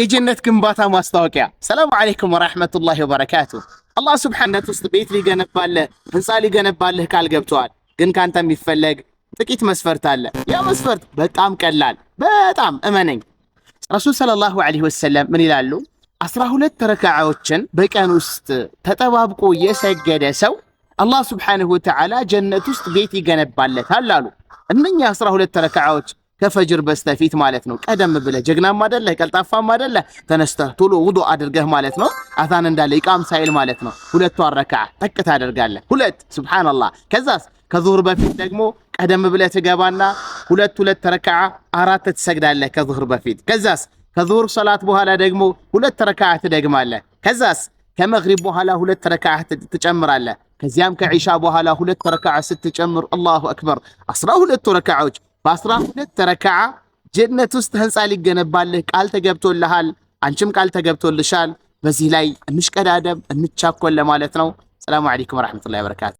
የጀነት ግንባታ ማስታወቂያ። ሰላም አለይኩም ወራህመቱላሂ ወበረካቱ። አላህ ሱብሓነሁ ውስጥ ቤት ሊገነባልህ ህንፃ ሊገነባልህ ቃል ገብተዋል። ግን ካንተ የሚፈለግ ጥቂት መስፈርት አለ። ያ መስፈርት በጣም ቀላል፣ በጣም እመነኝ። ረሱል ሰለላሁ ዐለይሂ ወሰለም ምን ይላሉ? 12 ረካዓዎችን በቀን ውስጥ ተጠባብቆ የሰገደ ሰው አላህ ሱብሓነሁ ወተዓላ ጀነት ውስጥ ቤት ይገነባለታል አሉ። እነኛ 12 ረካዓዎች ከፈጅር በስተፊት ማለት ነው። ቀደም ብለህ ጀግናም አይደለህ ቀልጣፋም አይደለህ ተነስተህ ቶሎ ውዱእ አድርገህ ማለት ነው። አዛን እንዳለ ኢቃም ሳይል ማለት ነው። ሁለቱ ረካዓ ጠቅ ታደርጋለህ። ሁለት ሱብሃንአላህ። ከዛስ ከዙህር በፊት ደግሞ ቀደም ብለህ ትገባና ሁለት ረካዓ አራት ትሰግዳለህ ከዙህር በፊት። ከዛስ ከዙህር ሰላት በኋላ ደግሞ ሁለት ረካዓ ትደግማለህ። ከዛስ ከመግሪብ በኋላ ሁለት ረካዓ ትጨምራለህ። ከዚያም ከዒሻ በኋላ ሁለት ረካዓ ስትጨምር አላሁ አክበር 12 ረካዓዎች በ12 ረካዓ ጀነት ውስጥ ህንፃ ሊገነባልህ ቃል ተገብቶልሃል። አንቺም ቃል ተገብቶልሻል። በዚህ ላይ እንሽቀዳደም እንቻኮል ለማለት ነው። ሰላሙ አለይኩም ወራህመቱላሂ ወበረካቱ።